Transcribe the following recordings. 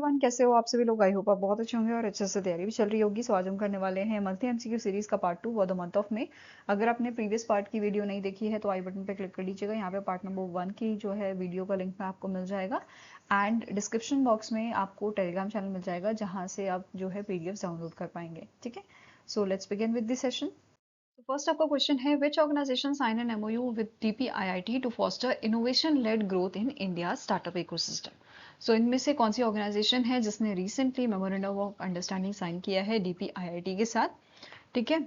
Everyone, कैसे हो आप सभी लोग। आई होप आप बहुत अच्छे होंगे और अच्छे से तैयारी भी चल रही होगी। सो आज हम करने वाले हैं मंथली एमसीक्यू सीरीज का part 2 for the month of में। अगर आपने प्रीवियस पार्ट की वीडियो नहीं देखी है तो आई बटन पे क्लिक कर लीजिएगा। यहाँ पे पार्ट नंबर 1 की जो है वीडियो का लिंक में आपको मिल जाएगा एंड डिस्क्रिप्शन बॉक्स में आपको टेलीग्राम चैनल मिल जाएगा जहाँ से आप जो है पीडीएफ डाउनलोड कर पाएंगे। ठीक है, so let's begin with this session. तो फर्स्ट आपका क्वेश्चन है, which organisation sign an MOU with DPIIT to foster innovation led growth in India startup ecosystem. So इनमें से कौन सी ऑर्गेनाइजेशन है जिसने recently memorandum of understanding sign किया है डीपीआईआईटी के साथ। ठीक है,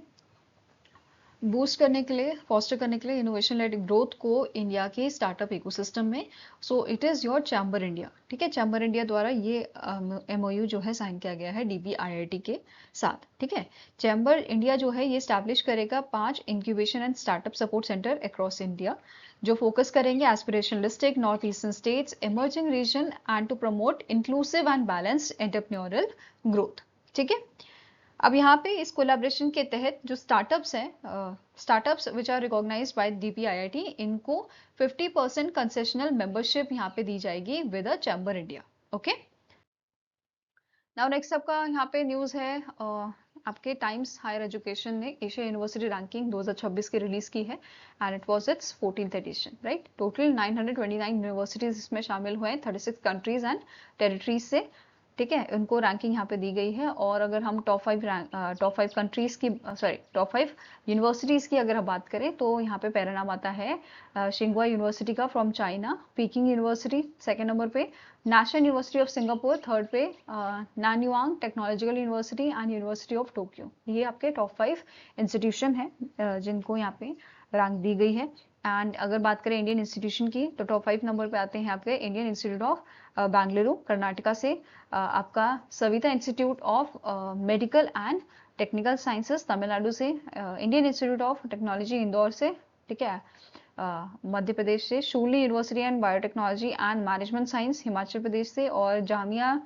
बूस्ट करने के लिए, फॉस्टर करने के लिए इनोवेशन लेड ग्रोथ को इंडिया के स्टार्टअप इकोसिस्टम में। So it is your chamber India. ठीक है, चैम्बर इंडिया द्वारा ये एमओयू जो है साइन किया गया है डीपीआईआईटी के साथ। ठीक है, चैम्बर इंडिया जो है ये स्टैब्लिश करेगा 5 incubation and startup support centre across India जो फोकस करेंगे aspirational district, north eastern states, emerging region and to promote inclusive and balanced entrepreneurial growth. ठीक है, अब यहाँ पे इस कोलैबोरेशन के तहत जो स्टार्टअप्स हैं, startups which are recognised by DPIIT, इनको 50% कंसेशनल मेंबरशिप यहाँ पे दी जाएगी with a chamber India. Okay, now next आपका यहाँ पे न्यूज़ है, आपके टाइम्स हायर एजुकेशन ने एशिया यूनिवर्सिटी रैंकिंग 2026 की रिलीज की है and it was its 14th edition. Right, total 929 universities इसमें शामिल हुए हैं 36 कंट्रीज एंड टेरिटरीज से। ठीक है, उनको रैंकिंग यहाँ पे दी गई है। और अगर हम टॉप 5 कंट्रीज की, सॉरी टॉप 5 यूनिवर्सिटीज की अगर हम बात करें तो यहाँ पे पहला नाम आता है शिंगुआ यूनिवर्सिटी का from China, Peking university second number पे, national university of Singapore third पे, Nanyang technological university and university of Tokyo. ये आपके टॉप 5 इंस्टीट्यूशन हैं जिनको यहाँ पे रैंक दी गई है। एंड अगर बात करें इंडियन इंस्टीट्यूशन की तो टॉप 5 नंबर पे आते हैं आपके Indian institute of Bengaluru Karnataka से, आपका Saveetha institute of medical and technical sciences Tamil Nadu से, Indian institute of technology Indore से, ठीक है, मध्य प्रदेश से, Shoolini university and biotechnology and management science Himachal Pradesh से, और जामिया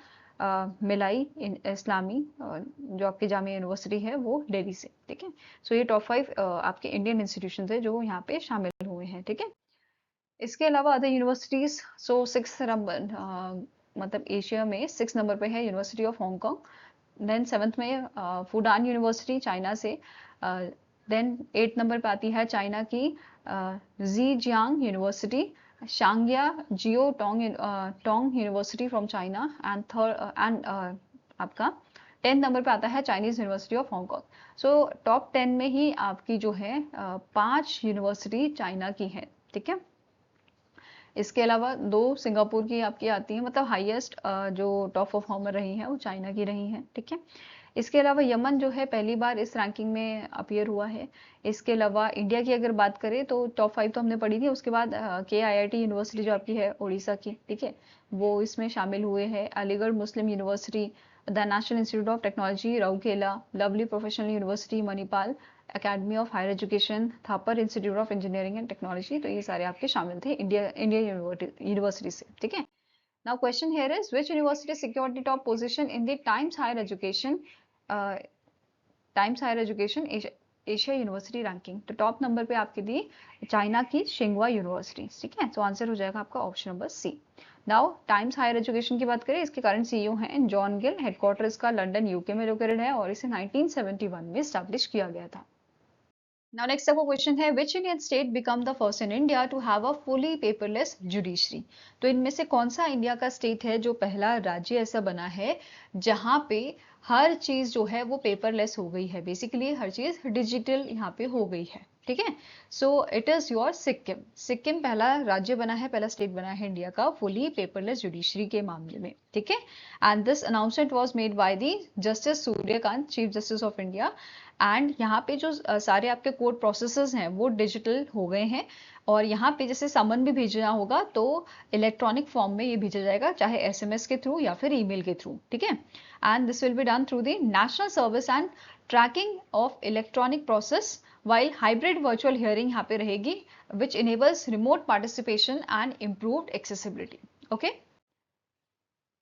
मिलाई इस्लामी जो आपकी जामिया यूनिवर्सिटी है वो दिल्ली से। ठीक है, सो ये टॉप 5 आपके इंडियन इंस्टीट्यूशन है जो यहाँ पे शामिल हुए हैं। ठीक है, इसके अलावा अदर यूनिवर्सिटीज, सो 6 नंबर, मतलब एशिया में 6 नंबर पे है university of Hong Kong. Then 7th में फूडान यूनिवर्सिटी चाइना से। देन 8 नंबर पे आती है चाइना की Zhejiang university, Shanghai Jiao Tong university from China and आपका 10 नंबर पे आता है Chinese university of Hong Kong. So top 10 में ही आपकी जो है 5 यूनिवर्सिटी चाइना की है। ठीक है, इसके अलावा 2 सिंगापुर की आपकी आती हैं, मतलब हाईएस्ट जो टॉप परफॉर्मर रही हैं वो चाइना की रही हैं। ठीक है, इसके अलावा यमन जो है पहली बार इस रैंकिंग में अपीयर हुआ है। इसके अलावा इंडिया की अगर बात करें तो टॉप 5 तो हमने पढ़ी थी, उसके बाद KIIT यूनिवर्सिटी जो आपकी है उड़ीसा की, ठीक है, वो इसमें शामिल हुए हैं। Aligarh Muslim university, the national institute of technology Rourkela, lovely professional university Manipal, academy of higher education, Thapar institute of engineering and technology, तो ये सारे आपके शामिल थे इंडियन यूनिवर्सिटी से। ठीक है, now question here is which university secured the top position in the Times Higher Education Asia University ranking. तो टॉप नंबर पे आपकी दी चाइना की शिंगवा यूनिवर्सिटी। ठीक है, तो आंसर हो जाएगा आपका option number C. Now Times Higher Education की बात करें, इसके करंट सीईओ हैं जॉन गिल, हेडक्वार्टर इसका लंदन यूके में लोकेटेड है और इसे 1971 में स्टैब्लिश किया गया था। Now next आपका क्वेश्चन है, which Indian state become the first in India to have a fully paperless judiciary? तो इनमें से कौन सा इंडिया का स्टेट है जो पहला राज्य ऐसा बना है जहां पे हर चीज जो है वो पेपरलेस हो गई है, बेसिकली हर चीज डिजिटल यहाँ पे हो गई है। ठीक है, so it is your Sikkim. Sikkim पहला राज्य बना है, पहला स्टेट बना है इंडिया का फुली पेपरलेस जुडिशरी के मामले में। ठीक है, and this announcement was made by the justice Suryakant, chief justice of India. And यहाँ पे जो सारे आपके कोर्ट प्रोसेसेस हैं वो डिजिटल हो गए हैं, और यहाँ पे जैसे समन भी भेजना होगा तो इलेक्ट्रॉनिक फॉर्म में ये भेजा जाएगा, चाहे SMS के थ्रू या फिर ईमेल के थ्रू। ठीक है, and this will be done through the national service and tracking of electronic process, while hybrid virtual hearing यहाँ पे रहेगी विच enables remote participation and improved accessibility. Okay,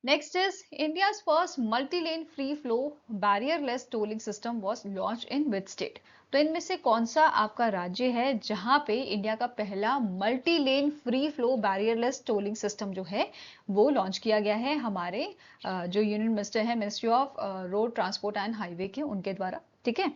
Next is India's first multi-lane free flow barrier-less tolling system was launched in which state? तो इनमें से कौन सा आपका राज्य है जहां पे इंडिया का पहला multi lane free flow barrierless tolling system जो है वो लॉन्च किया गया है हमारे जो यूनियन मिनिस्टर है, ministry of road transport and highway के, उनके द्वारा। ठीक है।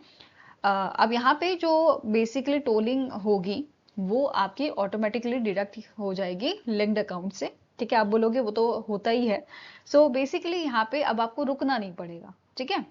अब यहाँ पे जो बेसिकली टोलिंग होगी वो आपकी ऑटोमेटिकली डिडक्ट हो जाएगी लिंक्ड अकाउंट से। ठीक है, आप बोलोगे वो तो होता ही है। सो बेसिकली यहाँ पे अब आपको रुकना नहीं पड़ेगा। ठीक है,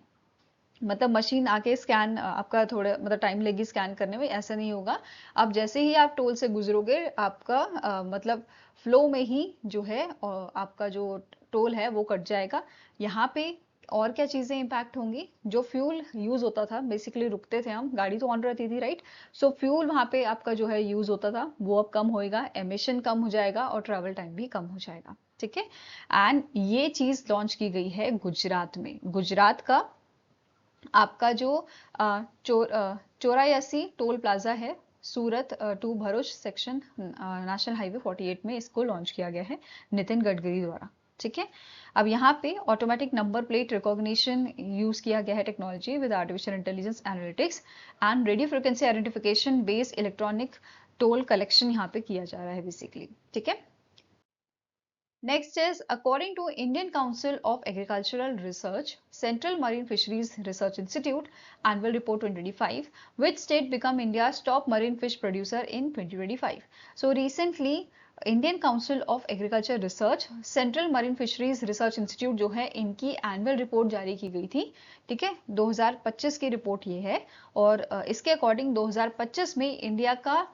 मतलब मशीन आके स्कैन आपका थोड़ा मतलब टाइम लेगी स्कैन करने में, ऐसा नहीं होगा। अब जैसे ही आप टोल से गुजरोगे आपका मतलब फ्लो में ही जो है आपका जो टोल है वो कट जाएगा। यहाँ पे और क्या चीजें इंपैक्ट होंगी? जो फ्यूल यूज होता था, बेसिकली रुकते थे हम, गाड़ी तो ऑन रहती थी, राइट? सो फ्यूल वहां पे आपका जो है यूज होता था वो अब कम होएगा, एमिशन कम हो जाएगा और ट्रैवल टाइम भी कम हो जाएगा। ठीक है, एंड ये चीज लॉन्च की गई है गुजरात में। गुजरात का आपका जो चौरासी टोल प्लाजा है Surat to Bharuch section national highway 48 में इसको लॉन्च किया गया है नितिन गडकरी द्वारा। ठीक है, अब यहाँ पे automatic number plate recognition use किया गया है technology with artificial intelligence analytics and radio frequency identification based electronic toll collection यहाँ पे किया जा रहा है बेसिकली। ठीक है, next is according to Indian Council of Agricultural Research, Central Marine Fisheries Research Institute Annual Report 2025, which state become India's top marine fish producer in 2025? So recently Indian council of agriculture research, central Marine Fisheries Research institute जो है, इनकी annual report जारी की गई थी। ठीक है, 2025 की रिपोर्ट ये है और इसके अकॉर्डिंग 2025 में इंडिया का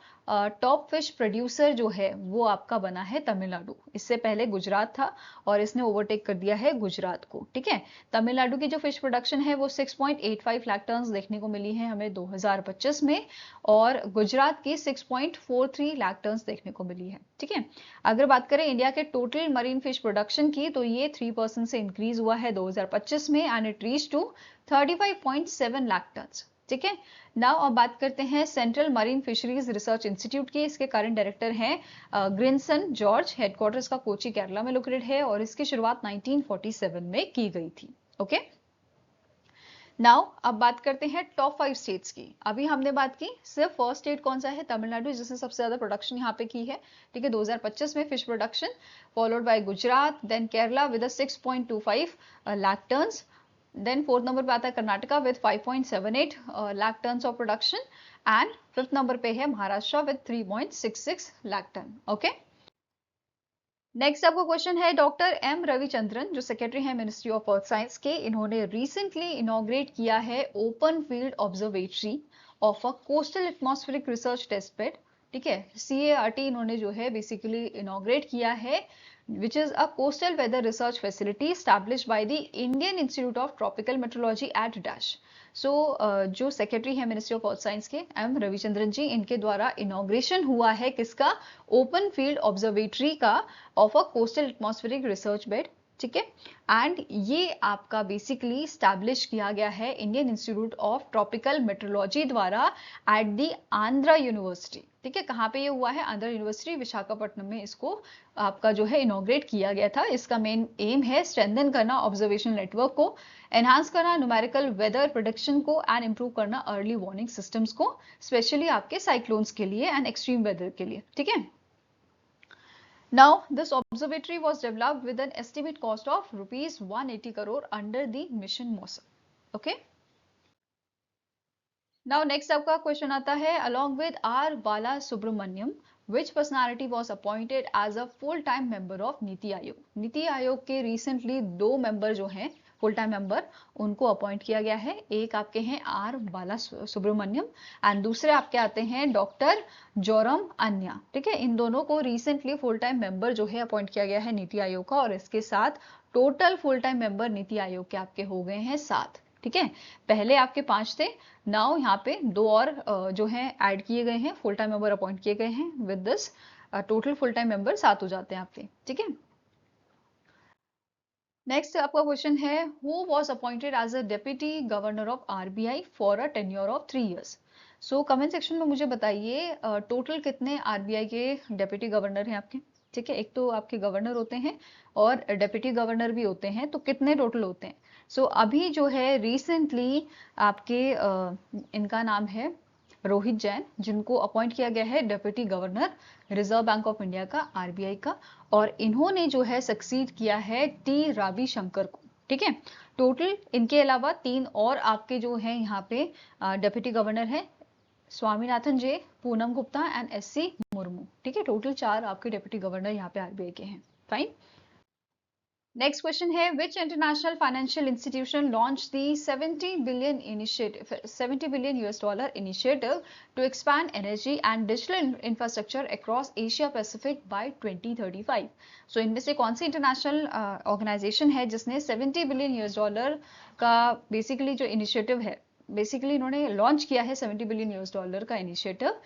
टॉप फिश प्रोड्यूसर जो है वो आपका बना है तमिलनाडु। इससे पहले गुजरात था और इसने ओवरटेक कर दिया है गुजरात को। ठीक है, तमिलनाडु की जो फिश प्रोडक्शन है वो 6.85 लाख टन देखने को मिली है हमें 2025 में और गुजरात की 6.43 लाख टन देखने को मिली है। ठीक है, अगर बात करें इंडिया के टोटल मरीन फिश प्रोडक्शन की तो ये 3% से इंक्रीज हुआ है 2025 में and it reach to 35.7 lakh tonne. ठीक है, नाउ अब बात करते हैं Central Marine Fisheries Research Institute की। इसके करंट डायरेक्टर हैं ग्रिनसन जॉर्ज, हेडक्वार्टर इसका कोची केरला में लोकेटेड है और इसकी शुरुआत 1947 में की गई थी। ओके, नाउ अब बात करते हैं टॉप 5 स्टेट्स की। अभी हमने बात की सिर्फ फर्स्ट स्टेट कौन सा है, तमिलनाडु, जिसने सबसे ज्यादा प्रोडक्शन यहाँ पे की है। ठीक है, 2025 में fish production, followed by Gujarat, then Kerala with 6.25 lakh tonnes, then fourth number पे आता है Karnataka with 5.78 lakh tonnes of production and fifth number पे है Maharashtra with 3.66 lakh tonne. Okay, next आपका क्वेश्चन है डॉक्टर एम रविचंद्रन जो सेक्रेटरी है मिनिस्ट्री ऑफ अर्थ साइंस के, इन्होंने रिसेंटली इनॉग्रेट किया है open field observatory of a coastal atmospheric research test bed. ठीक है, CART इन्होंने जो है बेसिकली इनॉग्रेट किया है which is a coastal weather research facility established by the Indian Institute of Tropical Meteorology at Dash. So जो secretary है ministry of earth science के एम रविचंद्रन जी, इनके द्वारा इनॉग्रेशन हुआ है किसका, ओपन फील्ड ऑब्जर्वेटरी का of a coastal atmospheric research bed. ठीक है, एंड ये आपका बेसिकली स्टैब्लिश किया गया है Indian institute of tropical metrology द्वारा एट दी आंध्रा यूनिवर्सिटी। ठीक है, कहाँ पे ये हुआ है, आंध्रा यूनिवर्सिटी विशाखापट्टनम में इसको आपका जो है इनॉग्रेट किया गया था। इसका मेन एम है स्ट्रेंथन करना ऑब्जर्वेशन नेटवर्क को, एनहांस करना न्यूमेरिकल वेदर प्रोडिक्शन को एंड इंप्रूव करना अर्ली वार्निंग सिस्टम्स को, स्पेशली आपके साइक्लोन्स के लिए एंड एक्सट्रीम वेदर के लिए। ठीक है, now this observatory was developed with an estimate cost of rupees 180 crore under the mission MOSAM. Okay, now next आपका क्वेश्चन आता है along with R Bala Subramaniam which personality was appointed as a full time member of NITI Aayog. NITI Aayog के recently 2 member जो हैं full time member, उनको appoint किया गया है। एक आपके हैं आर बाला सुब्रमण्यम एंड दूसरे आपके आते हैं डॉक्टर जोरम अन्या। ठीक है, इन दोनों को रिसेंटली फुल टाइम मेंबर जो है अपॉइंट किया गया है नीति आयोग का और इसके साथ total full time member NITI Aayog के आपके हो गए हैं 7। ठीक है, पहले आपके 5 थे, नाउ यहाँ पे 2 और जो है ऐड किए गए हैं, फुल टाइम मेंबर अपॉइंट किए गए हैं। With this total full time member 7 हो जाते हैं आपके। ठीक है, नेक्स्ट आपका क्वेश्चन है who was appointed as a deputy governor of RBI for a tenure of 3 years। So comment section में मुझे बताइए टोटल कितने RBI के डेप्यूटी गवर्नर हैं आपके। ठीक है, एक तो आपके गवर्नर होते हैं और डेप्यूटी गवर्नर भी होते हैं, तो कितने टोटल होते हैं? सो अभी जो है रिसेंटली आपके इनका नाम है रोहित जैन, जिनको अपॉइंट किया गया है deputy governor reserve bank of India का, आरबीआई का, और इन्होंने जो है सक्सीड किया है टी रविशंकर को। ठीक है, टोटल इनके अलावा 3 और आपके जो है यहाँ पे डेप्यूटी गवर्नर है, स्वामीनाथन जे, पूनम गुप्ता एंड एससी मुर्मू। ठीक है, टोटल 4 आपके डेप्यूटी गवर्नर यहाँ पे आरबीआई के हैं। फाइन। नेक्स्ट क्वेश्चन है, which international financial institution launch the 70 billion US dollar initiative to expand energy and digital infrastructure across Asia Pacific by 2035? So इनमें से कौन सी इंटरनेशनल ऑर्गेनाइजेशन है जिसने 70 बिलियन यूएस डॉलर का बेसिकली जो इनिशिएटिव है, बेसिकली इन्होंने लॉन्च किया है 70 बिलियन यूएस डॉलर का इनिशिएटिव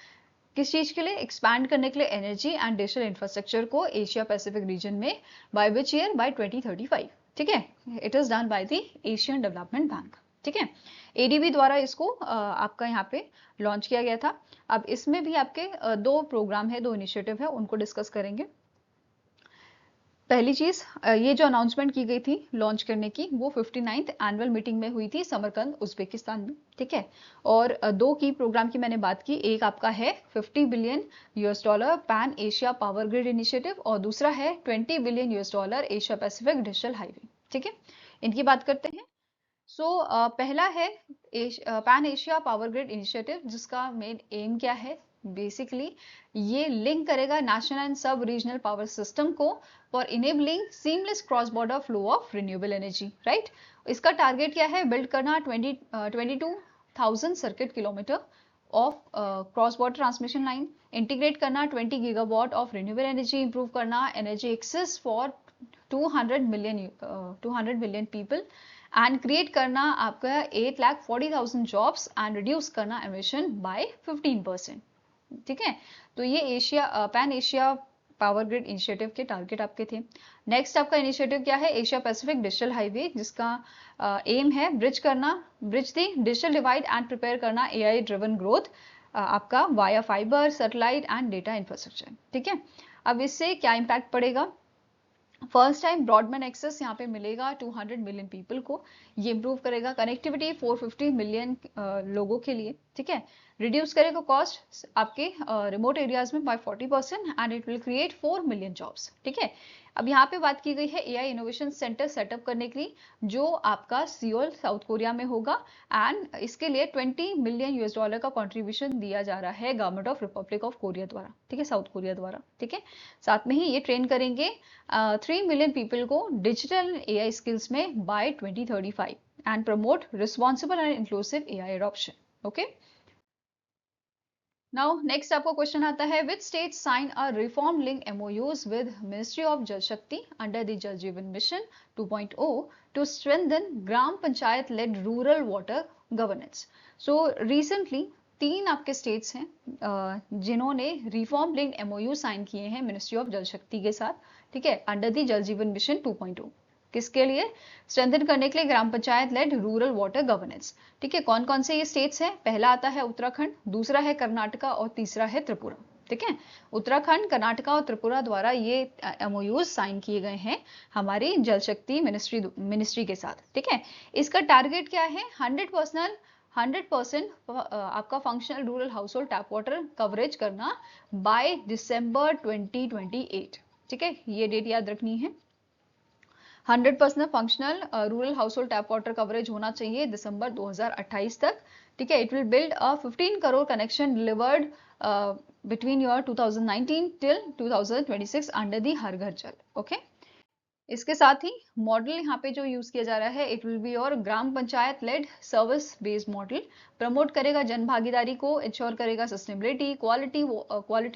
किस चीज के लिए? एक्सपैंड करने के लिए एनर्जी एंड डिजिटल इंफ्रास्ट्रक्चर को एशिया पैसिफिक रीजन में, बाय विच ईयर? बाय 2035। ठीक है, it is done by the Asian development bank. ठीक है, एडीबी द्वारा इसको आपका यहाँ पे लॉन्च किया गया था। अब इसमें भी आपके 2 प्रोग्राम है, 2 इनिशिएटिव है, उनको डिस्कस करेंगे। पहली चीज, ये जो अनाउंसमेंट की गई थी लॉन्च करने की, वो 59th एनुअल मीटिंग में हुई थी समरकंद उज्बेकिस्तान में। ठीक है, और 2 की प्रोग्राम की मैंने बात की, एक आपका है 50 billion US dollar pan Asia power grid initiative और दूसरा है 20 billion US dollar Asia Pacific digital highway. ठीक है, इनकी बात करते हैं। सो पहला है pan Asia power grid initiative, जिसका मेन एम क्या है? बेसिकली ये लिंक करेगा नेशनल एंड सब रीजनल पावर सिस्टम को for enabling seamless cross border flow of renewable energy. Right, इसका टारगेट क्या है? बिल्ड करना 22,000 circuit kilometre of cross border transmission line, integrate करना 20 gigawatt of renewable energy, improve करना energy access for 200 million people, and create करना आपका 8,40,000 jobs and reduce करना emission by 15%। ठीक है, तो ये Asia pan Asia power grid initiative के टारगेट आपके थे। नेक्स्ट आपका इनिशिएटिव क्या है? एशिया पैसिफिक डिजिटल हाईवे, जिसका एम है bridge the digital divide and prepare करना एआई ड्रिवन ग्रोथ आपका via fibre, satellite and data infrastructure. ठीक है, अब इससे क्या इम्पैक्ट पड़ेगा? फर्स्ट टाइम ब्रॉडबैंड एक्सेस यहाँ पे मिलेगा 200 मिलियन पीपल को। ये इंप्रूव करेगा कनेक्टिविटी 450 मिलियन लोगों के लिए। ठीक है, रिड्यूस करेगा कॉस्ट आपके रिमोट एरियाज में by 40% and it will create 4 million jobs. ठीक है, अब यहाँ पे बात की गई है एआई इनोवेशन सेंटर सेटअप करने के लिए, जो आपका सियोल साउथ कोरिया में होगा, एंड इसके लिए 20 मिलियन यूएस डॉलर का कंट्रीब्यूशन दिया जा रहा है government of Republic of Korea द्वारा। ठीक है, साउथ कोरिया द्वारा। ठीक है, साथ में ही ये ट्रेन करेंगे 3 मिलियन पीपल को डिजिटल एआई स्किल्स में by 2035 and promote responsible and inclusive AI adoption. Okay, now next आपको क्वेश्चन आता है, which state sign a reform link MoUs with ministry of Jal Shakti under the Jal Jeevan mission 2.0 to strengthen gram panchayat led rural water governance? So recently 3 आपके states हैं जिन्होंने reform link MOU sign किए हैं ministry of Jal शक्ति के साथ। ठीक है, under the Jal Jeevan mission 2.0, किसके लिए? स्ट्रेंथन करने के लिए gram panchayat led rural water governance. ठीक है, कौन कौन से ये स्टेट्स हैं? पहला आता है उत्तराखंड, दूसरा है कर्नाटका और तीसरा है त्रिपुरा। ठीक है, उत्तराखंड, कर्नाटका और त्रिपुरा द्वारा ये एमओयूज साइन किए गए हैं हमारी जल शक्ति मिनिस्ट्री के साथ। ठीक है, इसका टारगेट क्या है? 100% आपका functional rural household tap water coverage करना बाय दिसंबर 2028। ठीक है, ये डेट याद रखनी है। 100% functional rural household tap water coverage होना चाहिए दिसंबर 2028 तक। ठीक है, it will build a 15 crore connection delivered between year 2019 till 2026 under the Har Ghar Jal. Okay, इसके साथ ही मॉडल यहाँ पे जो यूज किया जा रहा है, इट विल बी और gram panchayat led service based model, promote करेगा जन भागीदारी को, इंश्योर करेगा sustainability, quality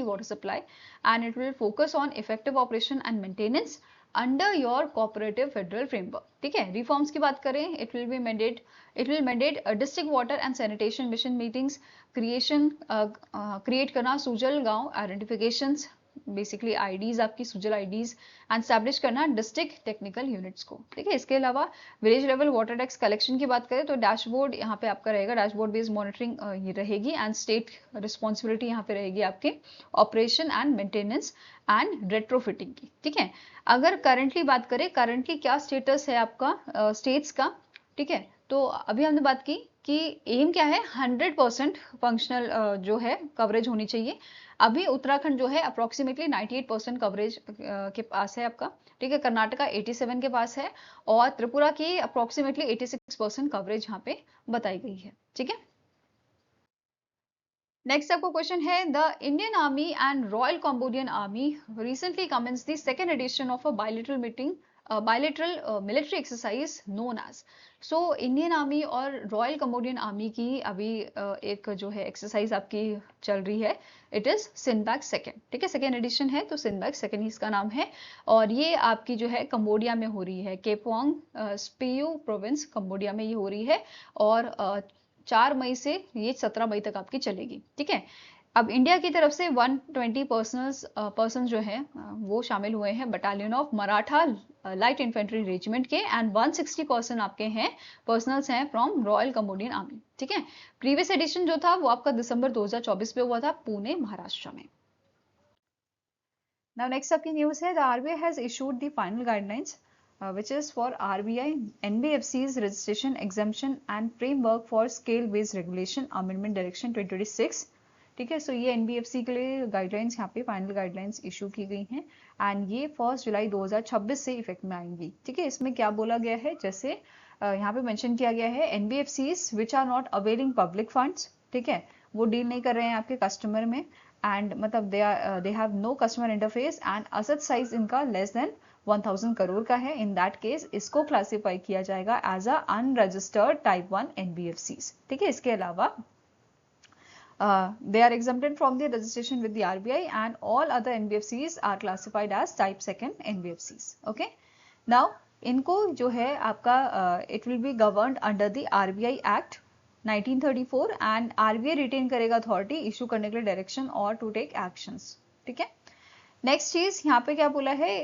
water supply, and it will focus on effective operation and maintenance under your cooperative federal framework. ठीक है, रिफॉर्म्स की बात करें, it will mandate district water and sanitation mission meetings create करना, Sujal Gaon identifications basically IDs आपकी Sujal IDs and establish करना district technical units को, ठीक है। इसके अलावा village level water tax collection की बात करें तो डैशबोर्ड यहाँ पे आपका रहेगा, डैशबोर्ड बेस्ड मॉनिटरिंग ये रहेगी एंड स्टेट रिस्पॉन्सिबिलिटी यहाँ पे रहेगी आपके operation and maintenance and retrofitting की, ठीक है। अगर करंटली बात करें, करंटली क्या स्टेटस है आपका स्टेट्स का, ठीक है, तो अभी हमने बात की कि एम क्या है, 100% फंक्शनल जो है कवरेज होनी चाहिए। अभी उत्तराखंड जो है अप्रोक्सीमेटली 98% कवरेज के पास है आपका, ठीक है। कर्नाटका 87 के पास है और त्रिपुरा की अप्रोक्सीमेटली 86% कवरेज यहाँ पे बताई गई है, ठीक है। नेक्स्ट आपको क्वेश्चन है, the Indian army and royal Cambodian army recently commence the second edition of a bilateral military exercise known as. So Indian army और रॉयल कंबोडियन आर्मी की अभी एक जो है एक्सरसाइज आपकी चल रही है, इट इज सिनबैक सेकेंड, ठीक है। सेकेंड एडिशन है तो सिनबैक सेकेंड ही इसका नाम है और ये आपकी जो है कंबोडिया में हो रही है, केपोंग स्पेयू प्रोविंस कंबोडिया में ये हो रही है और 4 मई से ये 17 मई तक आपकी चलेगी, ठीक है। अब इंडिया की तरफ से 120 पर्सन जो है वो शामिल हुए हैं battalion of Maratha light infantry regiment के एंड 160 पर्सन आपके हैं पर्सनल्स हैं फ्रॉम रॉयल कंबोडियन आर्मी, ठीक है। प्रीवियस एडिशन जो था वो आपका दिसंबर 2024 में हुआ था पुणे महाराष्ट्र में। Now next आपकी न्यूज है, the RBI has issued the final guidelines which is for RBI NBFC's registration exemption and framework for scale based regulation amendment direction 2026, ठीक है। सो ये NBFC के लिए गाइडलाइंस यहाँ पे फाइनल गाइडलाइंस इशू की गई हैं एंड ये 1 जुलाई 2026 से इफेक्ट में आएंगी, ठीक है। इसमें क्या बोला गया है, जैसे यहाँ पे मेंशन किया गया है NBFCs which are not availing public funds, ठीक है, वो डील नहीं कर रहे हैं आपके कस्टमर में एंड मतलब they have no customer interface and asset size इनका लेस देन 1000 करोड़ का है, इन दैट केस इसको क्लासिफाई किया जाएगा as a unregistered type 1 NBFCs, ठीक है। इसके अलावा they are exempted from the registration with the RBI and all other NBFCs are classified as type 2 NBFCs, okay। now इनको जो है आपका it will be governed under the RBI Act 1934 and RBI retain करेगा authority issue करने के लिए direction और to take actions, ठीक है। नेक्स्ट चीज यहाँ पे क्या बोला है,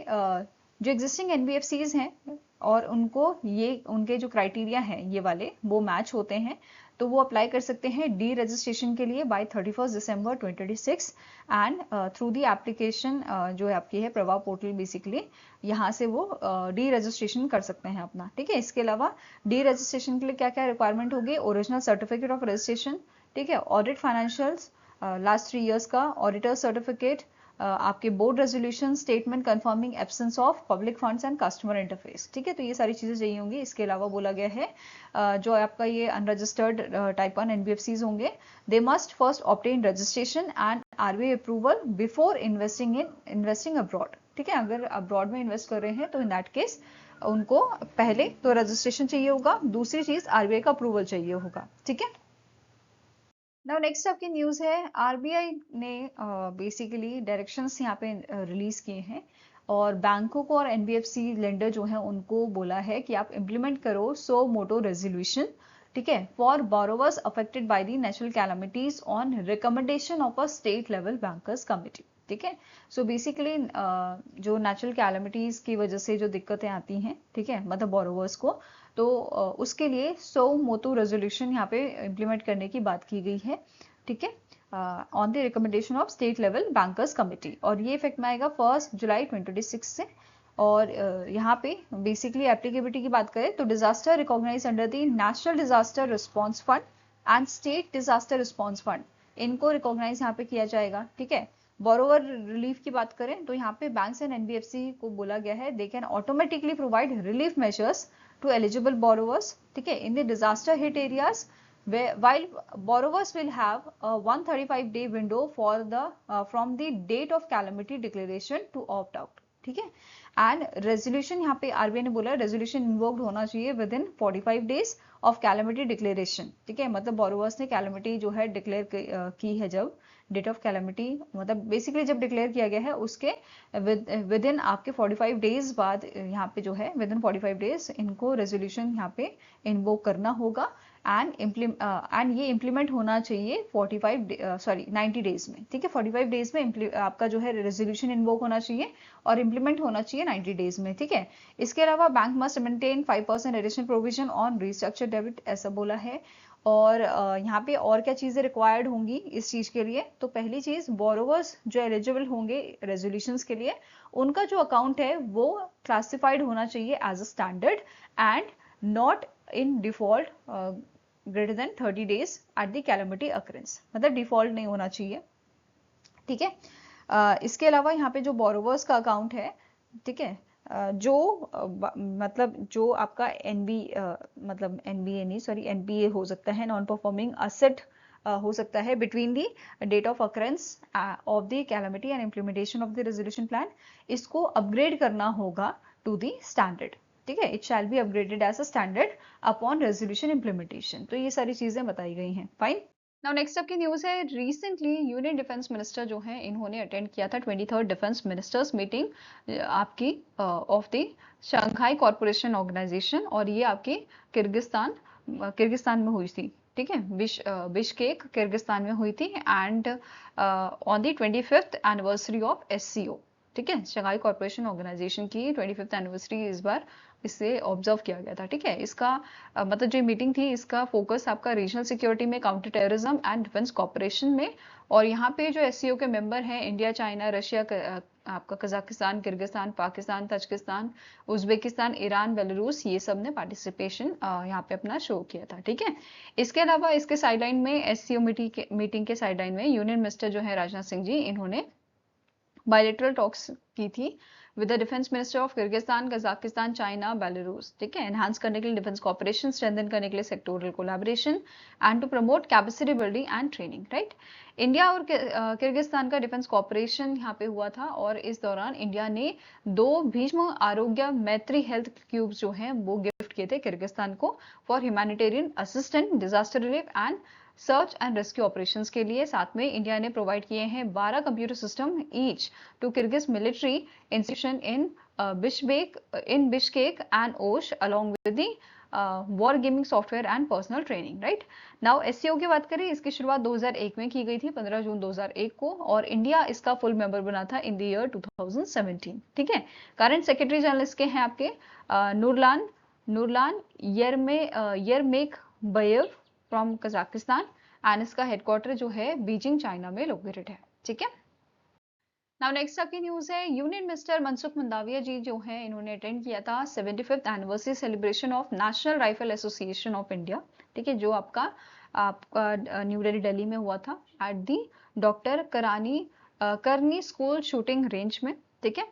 जो एग्जिस्टिंग NBFCs हैं और उनको ये उनके जो क्राइटेरिया हैं ये वाले वो मैच होते हैं तो वो अप्लाई कर सकते हैं डी रजिस्ट्रेशन के लिए by 31 December 2026 and through the application जो है आपकी है प्रभा पोर्टल, बेसिकली यहाँ से वो डी रजिस्ट्रेशन कर सकते हैं अपना, ठीक है। इसके अलावा डी रजिस्ट्रेशन के लिए क्या क्या रिक्वायरमेंट होगी, ओरिजिनल सर्टिफिकेट ऑफ रजिस्ट्रेशन, ठीक है, ऑडिट फाइनेंशियल्स लास्ट 3 इयर्स का, ऑडिटर सर्टिफिकेट, आपके board resolution statement confirming absence of public funds and customer interface, ठीक है। तो ये सारी चीजें चाहिए होंगी। इसके अलावा बोला गया है जो आपका ये अनरजिस्टर्ड टाइप 1 NBFCs होंगे, they must first obtain registration and RBI approval before investing abroad, ठीक है। अगर अब्रॉड में इन्वेस्ट कर रहे हैं तो इन दैट केस उनको पहले तो रजिस्ट्रेशन चाहिए होगा, दूसरी चीज RBI का अप्रूवल चाहिए होगा, ठीक है। नाउ नेक्स्ट आपकी न्यूज है, RBI ने बेसिकली डायरेक्शंस यहाँ पे रिलीज किए हैं और बैंकों को और NBFC लेंडर जो है उनको बोला है कि आप इम्प्लीमेंट करो सो मोटो रेजोल्यूशन, ठीक है, for borrowers affected by the natural calamities on recommendation of a state level bankers committee, ठीक है। सो बेसिकली जो नेचुरल कैलामिटीज की वजह से जो दिक्कतें आती हैं, ठीक है, मतलब बोरोवर्स को, तो उसके लिए सो मोटो रेजोल्यूशन यहाँ पे इम्प्लीमेंट करने की बात की गई है, ठीक है, on the recommendation of state level bankers committee और ये इफेक्ट में आएगा 1 जुलाई 2026 से। और यहाँ पे बेसिकली एप्लीकेबिलिटी की बात करें तो disaster recognise under the national disaster response fund and state disaster response fund, इनको रिकॉग्नाइज यहाँ पे किया जाएगा, ठीक है। बोरोवर रिलीफ की बात करें तो यहाँ पे बैंक्स एंड NBFC को बोला गया है they can automatically provide relief measures to eligible borrowers, ठीक है, in the disaster hit areas while borrowers will have a 135-day window for the from the date of calamity declaration to opt out, ठीक है। And resolution यहाँ पे RBI ने बोला resolution invoked होना चाहिए with in 45 days of calamity declaration, ठीक है, मतलब बोरोवर्स ने कैलेमिटी जो है डिक्लेयर की है, जब डेट ऑफ कैलेमिटी मतलब बेसिकली जब डिक्लेयर किया गया है उसके विद इन आपके 45 डेज बाद यहाँ पे जो है विद इन 45 डेज इनको रेजोल्यूशन यहाँ पे इन्वोक करना होगा एंड ये इम्प्लीमेंट होना चाहिए 90 डेज में, ठीक है। 45 डेज में आपका जो है रेजोल्यूशन इन्वोक होना चाहिए और इम्प्लीमेंट होना चाहिए 90 डेज में, ठीक है। इसके अलावा bank must maintain 5% additional provision on restructure debit, ऐसा बोला है। और यहाँ पे और क्या चीजें रिक्वायर्ड होंगी इस चीज के लिए, तो पहली चीज बोरोवर्स जो एलिजिबल होंगे रेजोल्यूशंस के लिए, उनका जो अकाउंट है वो क्लासिफाइड होना चाहिए as a standard and not in default greater than 30 days at the calamity occurrence, मतलब डिफॉल्ट नहीं होना चाहिए, ठीक है। इसके अलावा यहाँ पे जो बोरोवर्स का अकाउंट है, ठीक है, मतलब जो आपका मतलब एनबीए नहीं, सॉरी एनपीए हो सकता है, नॉन परफॉर्मिंग असेट हो सकता है, between the date of occurrence of the calamity and implementation of the resolution plan, इसको अपग्रेड करना होगा टू दी स्टैंडर्ड, ठीक है। It shall be upgraded as a standard upon resolution implementation. तो ये सारी चीजें बताई गई हैं, फाइन। नाउ नेक्स्ट अप की न्यूज है, रिसेंटली यूनियन डिफेंस मिनिस्टर जो है इन्होंने अटेंड किया था 23rd डिफेंस मिनिस्टर्स मीटिंग आपकी of the Shanghai corporation organisation, और ये आपकी किर्गिस्तान में हुई थी, ठीक है। बिश्केक किर्गिस्तान में हुई थी and on the 25th anniversary of SCO, ठीक है। शंघाई कॉरपोरेशन ऑर्गेनाइजेशन की 25th एनिवर्सरी इस बार इससे ऑब्जर्व किया गया था, ठीक है। इसका मतलब जो मीटिंग थी इसका फोकस आपका रीजनल सिक्योरिटी में, counter terrorism and defence cooperation में, और यहाँ पे जो एससीओ के मेंबर हैं इंडिया, चाइना, रशिया, आपका Kazakhstan, Kyrgyzstan, Pakistan, Tajikistan, Uzbekistan, Iran, Belarus, ये सब ने पार्टिसिपेशन यहाँ पे अपना शो किया था, ठीक है। इसके अलावा इसके साइडलाइन में एससीओ मीटिंग के साइडलाइन में यूनियन मिनिस्टर जो है राजनाथ सिंह जी, इन्होंने बायलेटरल टॉक्स की थी with the defence minister of Kyrgyzstan, Kazakhstan, China, Belarus, ठीक है। एनहांस करने के लिए डिफेंस कॉपरेशन, स्ट्रेंथन करने के लिए sectoral collaboration and to promote capacity building and training, right. India और किर्गिस्तान का डिफेंस कॉपरेशन यहाँ पे हुआ था, और इस दौरान इंडिया ने 2 भीष्म आरोग्य मैत्री हेल्थ क्यूब्स जो हैं वो गिफ्ट किए थे किर्गिस्तान को for humanitarian assistant, disaster relief and search and rescue operations के लिए। साथ में इंडिया ने प्रोवाइड किए हैं 12 computer system each to Kyrgyz military institution in Bishkek and Osh along with the war gaming software and personal training, right. Now SCO की बात करें, इसकी शुरुआत 2001 में की गई थी, 15 जून 2001 को, और इंडिया इसका फुल मेंबर बना था इन द ईयर 2017, ठीक है। करंट सेक्रेटरी जनरल इसके हैं आपके नूरलान यरमेक बयेव फ्रॉम कजाकिस्तान, एंड इसका हेडक्वार्टर जो है बीजिंग, चाइना में लोकेटेड है, ठीक है। नाउ नेक्स्ट आपकी न्यूज है, यूनियन मिनिस्टर मनसुख मंडाविया जी जो हैं इन्होंने अटेंड किया था 75th anniversary celebration of national rifle association of India, ठीक है, जो आपका न्यू दिल्ली में हुआ था एट दी डॉक्टर करनी स्कूल शूटिंग रेंज में, ठीक है।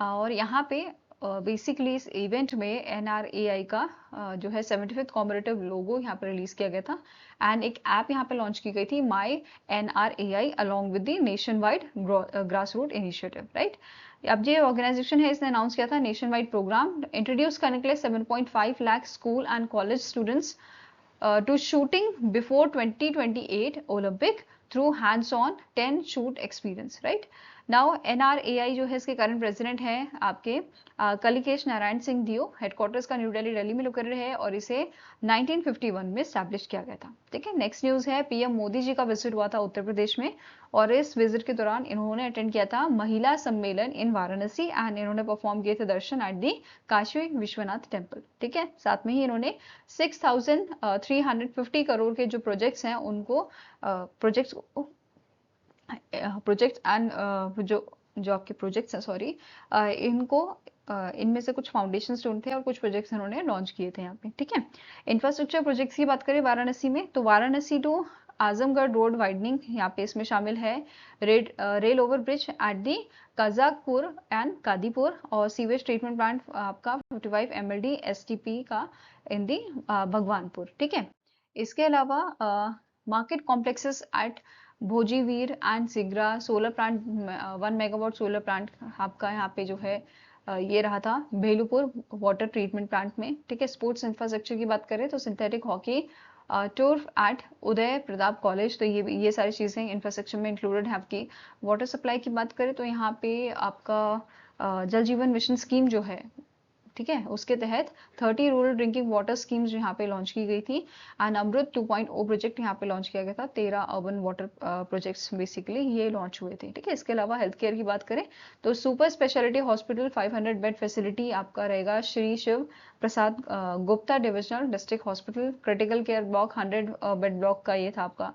और यहाँ पे बेसिकली इस इवेंट में एनआरएआई का जो है 75th कॉमेमोरेटिव लोगो यहाँ पे रिलीज किया गया था, एंड एक ऐप यहाँ पे लॉन्च की गई थी, my NRAI along with the nationwide grass root initiative, right. अब ये ऑर्गेनाइजेशन है, इसने अनाउंस किया था नेशन वाइड प्रोग्राम इंट्रोड्यूस करने के लिए 7.5 lakh school and college students to shooting before 2028 Olympic through hands-on 10 shoot experience, right? Now NRAI जो है इसके करंट प्रेसिडेंट हैं आपके कलिकेश नारायण सिंह दियो, हेडक्वार्टर्स का न्यू दिल्ली में लोकेटेड है, और इसे 1951 में स्टैब्लिश किया गया था, ठीक है। नेक्स्ट न्यूज है, पीएम मोदी जी का विजिट हुआ था उत्तर प्रदेश में, और इस विजिट के दौरान इन्होंने अटेंड किया था महिला सम्मेलन इन वाराणसी, एंड इन्होंने परफॉर्म किए थे darshan at the Kashi Vishwanath temple, ठीक है। साथ में ही इन्होंने 6,350 करोड़ के जो प्रोजेक्ट्स हैं उनको प्रोजेक्ट्स एंड जो आपके प्रोजेक्ट्स हैं, सॉरी, इनको इनमें से कुछ फाउंडेशन स्टोन थे और कुछ प्रोजेक्ट्स इन्होंने लॉन्च किए थे यहाँ पे, ठीक है। इंफ्रास्ट्रक्चर प्रोजेक्ट्स की बात करें वाराणसी में, तो Varanasi to Azamgarh road widening यहाँ पे इसमें शामिल है, rail over bridge at the Kazakpur and Kadipur, और सीवेज ट्रीटमेंट प्लांट आपका 55 MLD STP का इन दी भगवानपुर, ठीक है। इसके अलावा market complexes at Bhojubir and Sigra, solar plant 1 megawatt solar plant आपका यहाँ पे जो है ये रहा था भेलुपुर वाटर ट्रीटमेंट प्लांट में, ठीक है। स्पोर्ट्स इंफ्रास्ट्रक्चर की बात करें तो synthetic hockey turf eight Uday Pratap college, तो ये सारी चीजें इंफ्रास्ट्रक्चर में इंक्लूडेड है आपकी। वाटर सप्लाई की बात करें तो यहाँ पे आपका जल जीवन मिशन स्कीम जो है ठीक है, उसके तहत 30 रूरल ड्रिंकिंग वाटर स्कीम्स यहाँ पे लॉन्च की गई थी एंड अमृत 2.0 प्रोजेक्ट यहाँ पे लॉन्च किया गया था। 13 अर्बन वाटर प्रोजेक्ट्स बेसिकली ये लॉन्च हुए थे। ठीक है, इसके अलावा हेल्थ केयर की बात करें तो super speciality hospital 500 bed facility आपका रहेगा Shri Shiv Prasad Gupta divisional district hospital. Critical care block 100 bed block का ये था आपका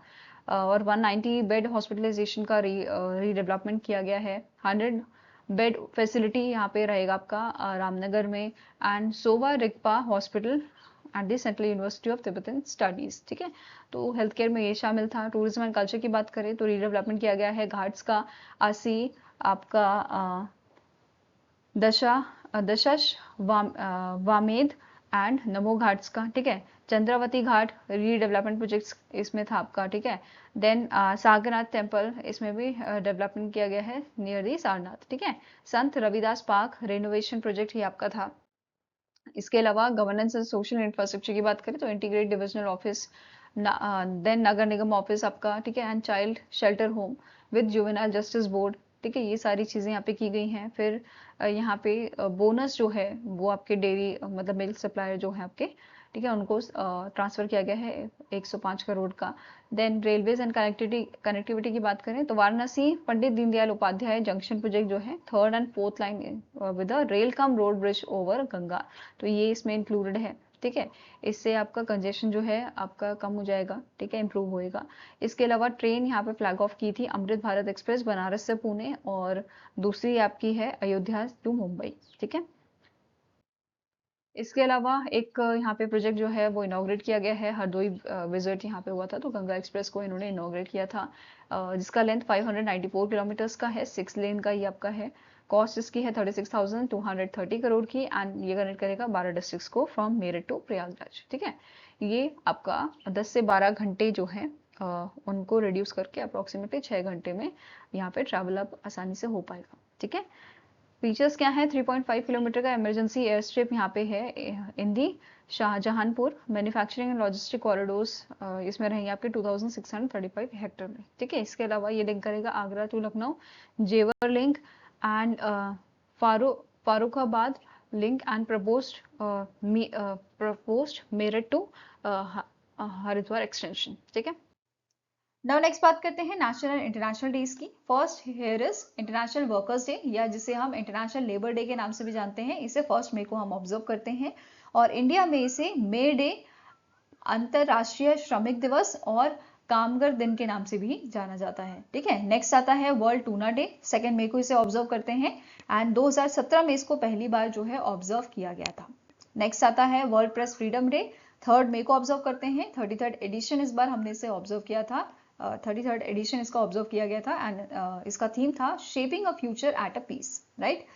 और 190 बेड हॉस्पिटलाइजेशन का रीडेवलपमेंट किया गया है। 100 बेड फैसिलिटी यहाँ पे रहेगा आपका रामनगर में and Sowa Rigpa hospital at the central university of Tibetan studies. ठीक है, तो हेल्थ केयर में ये शामिल था। टूरिज्म एंड कल्चर की बात करें तो रीडेवलपमेंट किया गया है घाट्स का, आसी आपका दशश वामेद एंड नमो घाट्स का। ठीक है, चंद्रावती घाट रीडेवलपमेंट प्रोजेक्ट्स इसमें था आपका। ठीक है, देन सागरनाथ टेम्पल इसमें भी डेवलपमेंट किया गया है नियर दी सारनाथ। ठीक है, संत रविदास पार्क रेनोवेशन प्रोजेक्ट ही आपका था। इसके अलावा गवर्नेंस एंड सोशल इंफ्रास्ट्रक्चर की बात करें तो इंटीग्रेट डिविजनल ऑफिस, देन नगर निगम ऑफिस आपका। ठीक है, and child shelter home with juvenile justice board. ठीक है, ये सारी चीज़ें यहाँ पे की गई हैं। फिर यहाँ पे बोनस जो है वो आपके डेयरी मतलब मिल्क सप्लायर जो है आपके, ठीक है, उनको ट्रांसफर किया गया है 105 करोड़ का। देन रेलवेज एंड कनेक्टिविटी की बात करें तो वाराणसी पंडित दीनदयाल उपाध्याय जंक्शन प्रोजेक्ट जो है 3rd and 4th line with a rail cum road bridge over Ganga, तो ये इसमें इंक्लूडेड है। ठीक है, इससे आपका कंजेशन जो है आपका कम हो जाएगा। ठीक है, इंप्रूव होएगा। इसके अलावा ट्रेन यहाँ पे फ्लैग ऑफ की थी अमृत भारत एक्सप्रेस बनारस से पुणे, और दूसरी आपकी है अयोध्या टू मुंबई। ठीक है, इसके अलावा एक यहाँ पे प्रोजेक्ट जो है वो इनॉग्रेट किया गया है, हरदोई विजिट यहाँ पे हुआ था तो गंगा एक्सप्रेस को इन्होंने इनॉग्रेट किया था, जिसका लेंथ 594 किलोमीटर्स का है, 6 लेन का ये आपका है। कॉस्ट इसकी है 36,230 करोड़ की एंड ये कनेक्ट करेगा 12 डिस्ट्रिक्ट्स को फ्रॉम मेरठ टू प्रयागराज। ठीक है, ये आपका 10 से 12 घंटे जो है उनको रिड्यूस करके अप्रोक्सीमेटली 6 घंटे में यहाँ पे ट्रैवल अब आसानी से हो पाएगा। ठीक है, फीचर्स क्या है, 3.5 किलोमीटर का इमरजेंसी एयर स्ट्रिप यहाँ पे है in the Shahjahanpur. Manufacturing and logistic corridors इसमें रहेंगे आपके 2635 हेक्टर में। ठीक है, इसके अलावा ये लिंक करेगा Agra to Lucknow, Jewar link and Farrukhabad link and proposed Meerut to Haridwar extension. ठीक है, नाउ नेक्स्ट बात करते हैं नेशनल एंड इंटरनेशनल डेज की। First here is international workers day, या जिसे हम इंटरनेशनल लेबर डे के नाम से भी जानते हैं। इसे 1 मई को हम ऑब्जर्व करते हैं और इंडिया में इसे मे डे, अंतरराष्ट्रीय श्रमिक दिवस और कामगार दिन के नाम से भी जाना जाता है। ठीक है, नेक्स्ट आता है वर्ल्ड टूना डे, 2 मई को इसे ऑब्जर्व करते हैं एंड 2017 में इसको पहली बार जो है ऑब्जर्व किया गया था। नेक्स्ट आता है वर्ल्ड प्रेस फ्रीडम डे, 3 मई को ऑब्जर्व करते हैं। 33rd एडिशन इस बार हमने इसे ऑब्जर्व किया था, 33rd एडिशन इसका ऑब्जर्व किया गया था एंड इसका थीम था shaping a future at a peace, right.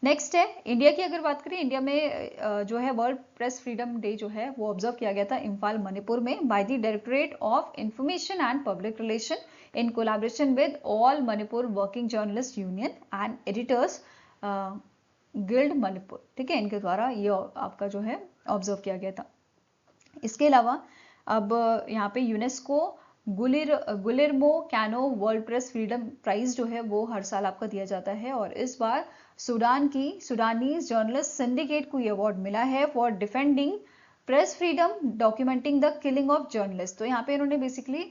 Next है इंडिया की, अगर बात करें इंडिया में जो है वर्ल्ड प्रेस फ्रीडम डे जो है वो ऑब्जर्व किया गया था इम्फाल मणिपुर में by the directorate of information and public relation in collaboration with all Manipur working journalist union and editors guild Manipur. ठीक है, इनके द्वारा ये आपका जो है ऑब्जर्व किया गया था। इसके अलावा अब यहाँ पे UNESCO Guillermo Cano World Press Freedom Prize जो है वो हर साल आपका दिया जाता है और इस बार सुडानीज जर्नलिस्ट सिंडिकेट को ये अवार्ड मिला है for defending press freedom documenting the killing of journalist. तो यहाँ पे इन्होंने बेसिकली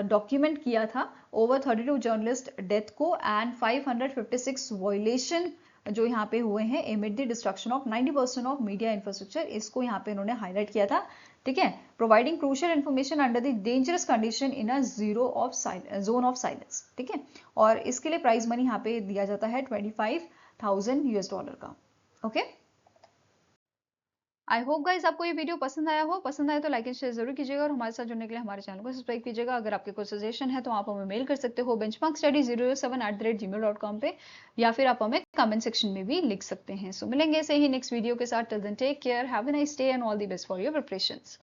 डॉक्यूमेंट किया था ओवर 32 जर्नलिस्ट डेथ को एंड 556 वायलेशन जो यहाँ पे हुए हैं एमिड the destruction of 90% of media infrastructure, इसको यहाँ पे इन्होंने हाईलाइट किया था। ठीक है, providing crucial information under the dangerous condition in a zone of silence. ठीक है, और इसके लिए प्राइज मनी यहाँ पे दिया जाता है $25,000 का। ओके, आई होप गाइज आपको ये वीडियो पसंद आया हो। पसंद आया तो लाइक एंड शेयर जरूर कीजिएगा और हमारे साथ जुड़ने के लिए हमारे चैनल को सब्सक्राइब कीजिएगा। अगर आपके कोई सजेशन है तो आप हमें मेल कर सकते हो benchmarkstudy007@gmail.com पे, या फिर आप हमें कमेंट सेक्शन में भी लिख सकते हैं। सो मिलेंगे ऐसे ही नेक्स्ट वीडियो के साथ। Till then take care, have a nice day and all the best for your preparations.